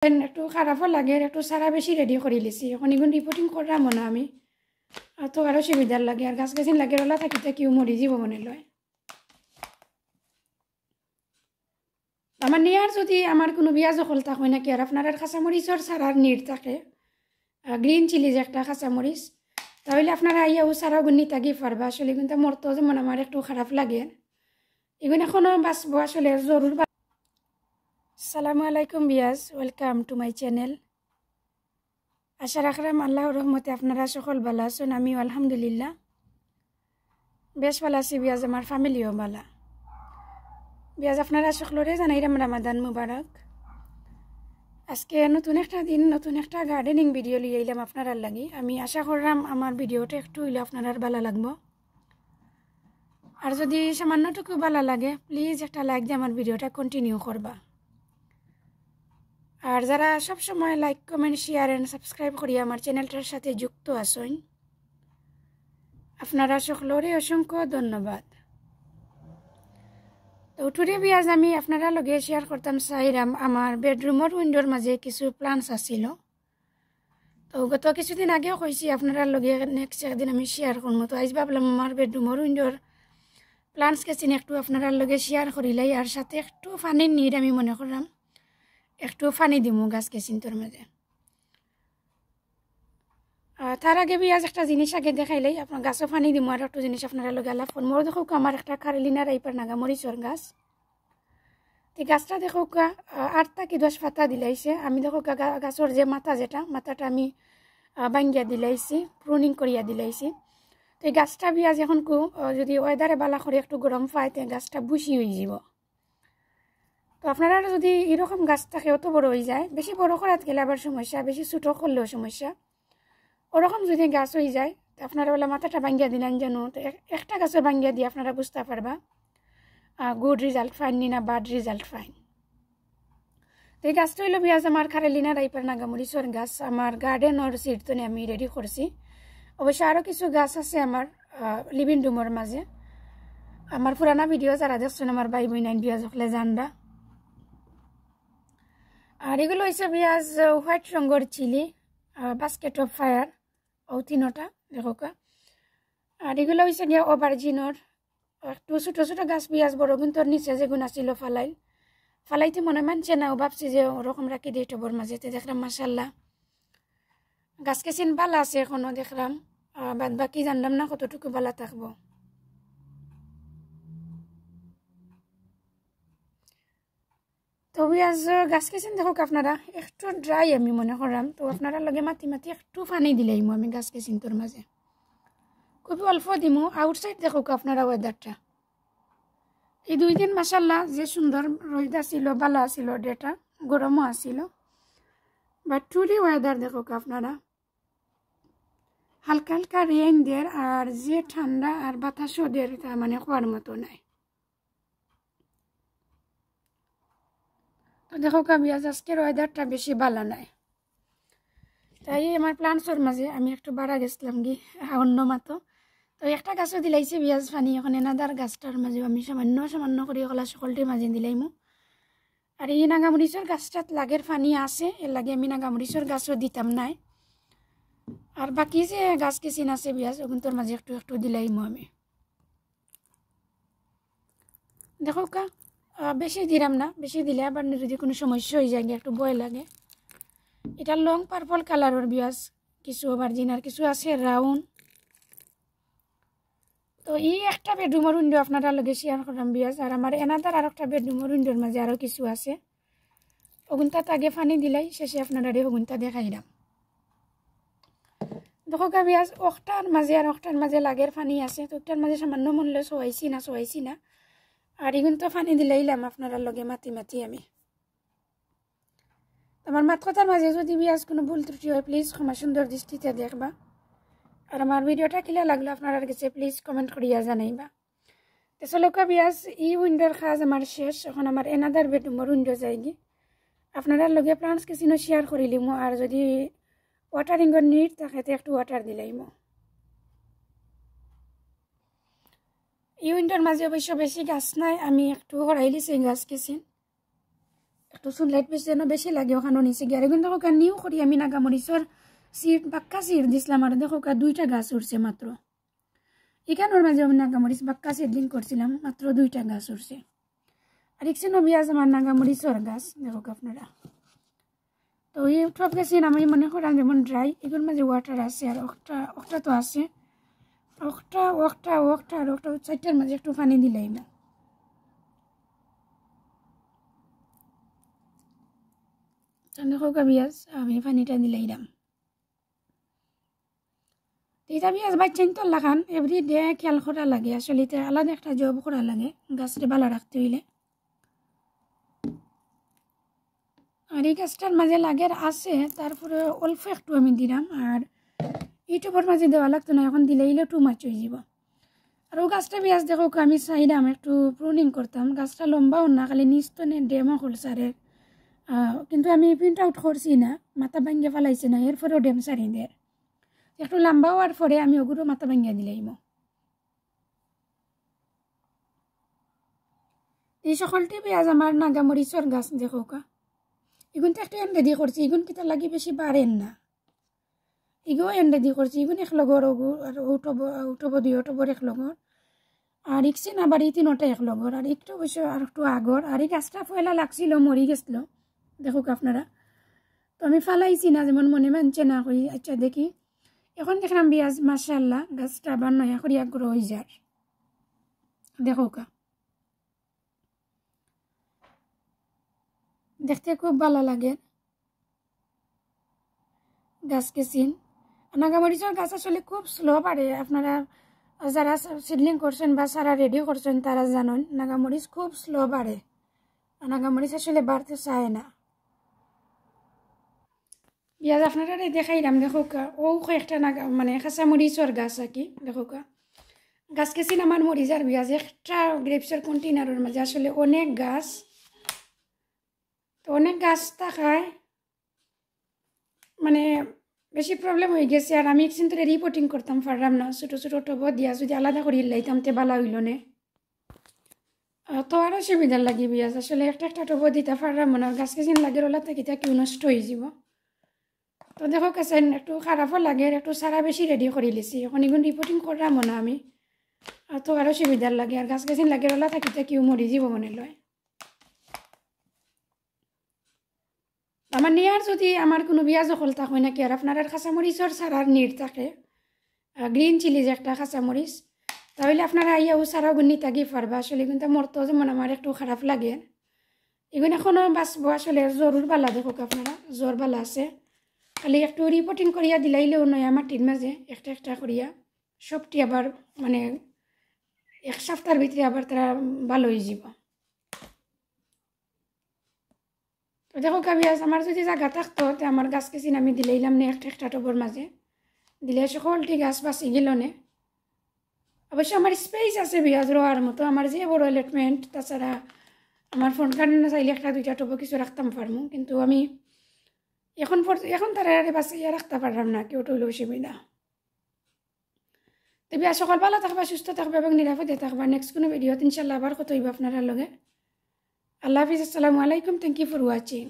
একটু খারাপও লাগে একটু সারা বেশি রেডি করে লিছি এখন এগুলো রিপোর্টিং করলাম না আমি তো আরও সুবিধার লাগে আর গাছ গাছিন লাগে ওলা থাকিতে কেউ মরি যাব মনে লয় আমার নিয়ার যদি আমার কোনো বিয়া জখল থাক হয় নাকি আর আপনার কাঁচামরিচর সারার নির থাকে গ্রিন চিলি যে একটা কাঁচামরিচ তাহলে আপনারা আইয়াও সারা গুণি থাকি পারবা আসলে কিন্তু মরতো যেমন আমার একটু খারাপ লাগে এগুলো এখনও বাঁচবো আসলে জরুর। আসসালামু আলাইকুম বিয়াজ ওয়েলকাম টু মাই চ্যানেল। আশা রাখলাম আল্লাহর রহমতে আপনারা সকল ভালো আছেন, আমিও আলহামদুলিল্লাহ বেশ ভালো আছি। বিয়াজ আমার ফ্যামিলিও ভালো। বিয়াজ আপনারা সকলরে জানাইলাম রামাদান মুবারক। আজকে নতুন একটা দিন নতুন একটা গার্ডেনিং ভিডিও লিয়ে এলাম আপনারা লাগি। আমি আশা করলাম আমার ভিডিওটা একটু হইলে আপনার ভালো লাগবো, আর যদি সামান্যটুকু ভালো লাগে প্লিজ একটা লাইক দিয়ে আমার ভিডিওটা কন্টিনিউ করবা। আর যারা সব সময় like comment share and subscribe করি আমার চ্যানেলটার সাথে যুক্ত আছেন আপনারা সকলরে অসংখ্য ধন্যবাদ। তো টুডে বিয়াজ আমি আপনারা লগে শেয়ার করতাম চাইরাম আমার বেডরুমের উইন্ডোর মাঝে কিছু প্লান্টস আছিল। তো গত কিছুদিন আগেও কইছি আপনারা লগে নেক্সট একদিন আমি শেয়ার করবো। তো আজ ভাবলাম আমার বেডরুমের উইন্ডোর প্লান্টস কেছিন একটু আপনারা লগে শেয়ার করিলাই, আর সাথে একটু পানির নিড আমি মনে করলাম একটু পানি দিমু গাছ কেছিনটোর মাঝে। তার আগে বিয়াজ একটা জিনিস আগে দেখাইলাই আপনার গাছও পানি দিমু, আর একটু জিনিস আপনারা লগে আলাপ করবো। দেখো আমার একটা কারেলিনা রাইপার নাগা মরিচর গাছ, তো গাছটা দেখো 8 থেকে 10 পাতা দিলাইছে। আমি দেখো গাছর যে মাথা যেটা মাথাটা আমি ভাঙ্গিয়া দিলাইছি, প্রুনিং করিয়া দিলাইছি। তো এই গাছটা বিয়াজ এখন যদি ওয়েদারে বালা করে একটু গরম পায় তো গাছটা বুশি হয়ে যাব। তো আপনারা যদি এরকম গাছ থাকে অত বড় হয়ে যায়, বেশি বড় করাত গেলে আবার সমস্যা, বেশি ছোটো করলেও সমস্যা। ওরকম যদি গাছ হয়ে যায় তো আপনারা বলে মাথাটা ভাঙ্গিয়া দিলেন যেন, তো একটা গাছের ভাঙ্গিয়া দিয়ে আপনারা বুঝতে পারবা গুড রেজাল্ট ফাইন নি না বাড রেজাল্ট ফাইন। তো এই গাছটা হইল বিয়াজ আমার কারেলিনা রাইপার নাগামরিচর গাছ। আমার গার্ডেনের সিটনে আমি রেডি করছি। অবশ্য আরও কিছু গাছ আছে আমার লিভিং রুমের মাঝে। আমার পুরানা ভিডিও যারা দেখছেন আমার ভাই বোন বিয়াজ হলে জানবা। আর এগুলো হয়েছে বিয়াজ হোয়াইট রঙের চিলি, বাস্কেট অফ ফায়ার ও 3টা দেখোকা। আর এগুলো হয়েছে গিয়ে ওভারজিনোর একটু ছোটো ছোটো গাছ বিয়াজ বড় কিন্তু নিচে যেগুলো ছিল ফালাইতে মনে মানছে না, ও ভাবছি যে ওরকম রাখি দিই টবর মাঝেতে। দেখলাম মাসাল্লাহ গাছ কেছিন ভালো আছে এখনও দেখলাম, বাদ বাকি জানলাম না কতটুকু ভালো থাকবো। তো বিয়াজ গাছ কেছিন দেখো আপনারা একটু ড্রাই আমি মনে করলাম। তো আপনারা লগে মাতি মাতি একটু পানি দিলেই আমি গাছ কেছিন তোর মাঝে খুবই অল্প দিমু। আউটসাইড দেখো আপনারা ওয়েদারটা এই 2 দিন মাসাল্লাহ যে সুন্দর রোদ ছিল, ভালো আছিল, ডেটা গরমও আছিল। বাট টুডে ওয়েদার দেখো আপনারা হালকা হালকা রেইন দের, আর যে ঠান্ডা আর বাতাসও দের তা মানে হওয়ার মতো নাই। তো দেখো বিয়াজ আজকের ওয়েদারটা বেশি ভালো নাই। তাই আমার প্লান্টসর মাঝে আমি একটু বাড়া গেছিলাম কি অন্য মাতো। তো একটা গাছও দিলাইছে বিয়াজ পানি, এখন এনাদার গাছটার মাঝে আমি সামান্য সামান্য করে কলা সকলটির মাঝে দিলাইমু। আর এই নাগামরিচর গাছটাত লাগের পানি আছে, এর লাগে আমি নাগামরিচর গাছও দিতাম নাই। আর বাকি যে গাছ কেছিন আছে বিয়াজ ওগুলোর মাঝে একটু একটু দিলাইমু আমি। দেখো বেশি দিলাম না, বেশি দিলে আবার যদি কোনো সমস্যা হয়ে যায় একটু ভয় লাগে। এটা লং পার্পল কালারের বিয়াজ, কিছু ভার্জিনার কিছু আছে রাউন্ড। তো এই একটা বেডরুমের উইন্ডো আপনারা লগে শেয়ার করলাম বিয়াজ। আর আমার এনাদার আর একটা বেডরুমের উইন্ডোর মাঝে আরও কিছু আছে, ওগুনটাত আগে পানি দিলাই শেষে আপনারা ওগুনটা দেখাইলাম। দেখো বিয়াজ ওটার মাঝে আর ওটার মাঝে লাগের পানি আছে, তো ওটার মাঝে সামান্য মূল্য সোয়াইছি না। আর এগুন তো পানি দিলাইলাম আপনারা লগে মাতি মাতি আমি। আমার মাত কথার মাঝে যদি বিয়াজ কোনো ভুল ত্রুটি হয় প্লিজ ক্ষমা সুন্দর দৃষ্টিতে দেখবা। আর আমার ভিডিওটা কিলা লাগলো আপনারা কাছে প্লিজ কমেন্ট করিয়া জানাইবা। তো চলো বিয়াজ এই উইন্ডোর কাজ আমার শেষ, এখন আমার এনাদার বেডরুমের উইন্ডো যায়গি। আপনারা লগে প্লান্টস কেছিনো শেয়ার করিলিমো, আর যদি ওয়াটারিংয়ের নিড থাকে তো একটু ওয়াটার দিলাইমো। এই উইন্ডোর মাঝে অবশ্য বেশি গাছ নাই, আমি একটু হরাইলিছি গাছ কেছিন। একটু সুনলাইট বেশি যেন বেশি লাগে ওখানে নিচে গিয়ে কিন্তু ওখানে নিউ করি আমি নাগামরিচর সিট বাক্কা সিট দিছিলাম আর দেখো দুইটা গাছ উঠছে মাত্র এখানোর মাঝে আমি নাগামরিচ বাক্কা সিডলিং করছিলাম মাত্র দুইটা গাছ উঠছে আর ইকসেন বিয়াজ আমার নাগামরিচর গাছ দেখো আপনারা তো এই সব গাছে আমি মনে করাম যেমন ড্রাই এগুলোর মাঝে ওয়াটার আছে আর একটা তো আছে একটা আর একটা 4টার মাঝে একটু পানি দিলেই না দেখো বিয়াজ আমি পানিটা দিলেই দাম এটা বিয়াজ বাচ্চাইন তো লাগান এভরি ডে খেয়াল করা লাগে আসলে এটা আলাদা একটা জব করা লাগে গাছটা ভালো রাখতে হইলে আর এই গাছটার মাঝে লাগের আছে তারপরে অল্প একটু আমি দিলাম আর ইউটিউবের মাঝে দেওয়া লাগতো না এখন দিলে টু মাছ হয়ে যাব আর ও গাছটা বিয়াজ দেখো আমি চাইলাম একটু প্রুনিং করতাম গাছটা লম্বাও না খালি নিচ তো ডেমও খোলসারের কিন্তু আমি প্রিন্ট আউট করছি না মাথা ভাঙ্গিয়ে ফেলাইছে না এরপরেও ডেম সারি দের একটু লম্বা হওয়ার পরে আমি ওগুলো মাথা ভাঙ্গিয়ে দিলাইম এই সকলটি পেঁয়াজ আমার নাগামরিচর গাছ দেখো এগুন তো একটু এন্ডেদি করছি এগুন কিতা লাগি বেশি বাড়েন না এগুলো এন্ডেদি করছি এগুন এক লগর আর উঠব 2 অক্টোবর এক লগর আর ইকছে না বাড়ি 3টা এক লগর আর একটু অবশ্য আর একটু আগর আর এই গাছটা পয়লা লাগছিল মরি গেছিল দেখো আপনারা তো আমি ফালাইছি না যেমন মনে মানছে না কই আচ্ছা দেখি এখন দেখলাম বিয়াজ মাশাআল্লাহ গাছটা আবার নয়া করিয়া গ্রো হয়ে যার দেখো দেখতে খুব ভালো লাগে গাছ কেসিন নাগামরিচের গাছ আসলে খুব স্লো বাড়ে আপনারা যারা সিডলিং করছেন বা সারা রেডি করছেন তারা জানেন নাগামরিচ খুব স্লো বাড়ে নাগামরিচ আসলে বাড়তে চায় না বিয়াজ আপনারা দেখাইলাম দেখো ও একটা নাগা মানে কাঁচামরিচর গাছ আর কি দেখো গাছ কেসিন আমার মরিচ আর বিয়াজ একটা গ্রেপসের কন্টেনারের মাঝে আসলে অনেক গাছ তো অনেক গাছ থাকায় মানে বেশি প্রবলেম হয়ে গেছে আর আমি কিন্তু রিপোর্টিং করতাম পারলাম না ছোটো ছোটো টব দিয়া যদি আলাদা করি লাইতাম তে বালা হইল নে তো আরও সুবিধা লাগি বিয়াজ আসলে একটা টব দিতে পারলাম না গাছ কেসিন লাগে ওলা থাকিতে কেউ নষ্ট হয়ে যাব তো দেখো কেসেন একটু খারাপও লাগে একটু সারা বেশি রেডি করে লিছি এখন এগুলো রিপোর্টিং করলাম না আমি তো আরও সুবিধার লাগে আর গাছ কেসিন লাগে ওলা থাকিতে কেউ মরি যাব মনে লয় আমার নিয়ার যদি আমার কোনো বিয়া জখল থাক হয় নাকি আর আপনার কাঁচামরিচর সারার নির থাকে গ্রিন চিলি যে একটা কাঁচামরিচ তাহলে আপনারা আইয়াও সারা গুণি তাগি পারবা আসলে কিন্তু মরতো যেমন আমার একটু খারাপ লাগে এগুলো এখনও বাঁচবো আসলে জরুর বালা দেখুক আপনারা জ্বর বালা আছে খালি একটু রিপোর্টিং করিয়া দিলাইলেও নয় মাটির মাঝে একটা করিয়া সবটি আবার মানে এক সপ্তাহের ভিতরে আবার তারা ভালো হয়ে যাব তো দেখো কাবিয়াজ আমার যদি জায়গা থাকতো তো আমার গাছ কেসিন আমি দিলাইলাম নে একটা টবর মাঝে দিলে সকলটি গাছ বাঁচি গেল নে অবশ্য আমার স্পেস আছে বিয়াজ রোয়ার মতো আমার যে বড় এলটমেন্ট তাছাড়া আমার ফোন কার্ড না চাইলে 1-2টা টব কিছু রাখতাম পারবো কিন্তু আমি এখন তারা বাঁচিয়ে রাখতে পারলাম না কেউ টইলে অসুবিধা তো বিয়া সকাল ভালো থাকবা সুস্থ থাকবা এবং নিরাপদে থাকবা নেক্সট কোনো ভিডিওতে ইনশাল্লাহ আবার কত হইব আপনারা লগে আল্লাহ হাফিজ আসসালামু আলাইকুম থ্যাংক ইউ ফর ওয়াচিং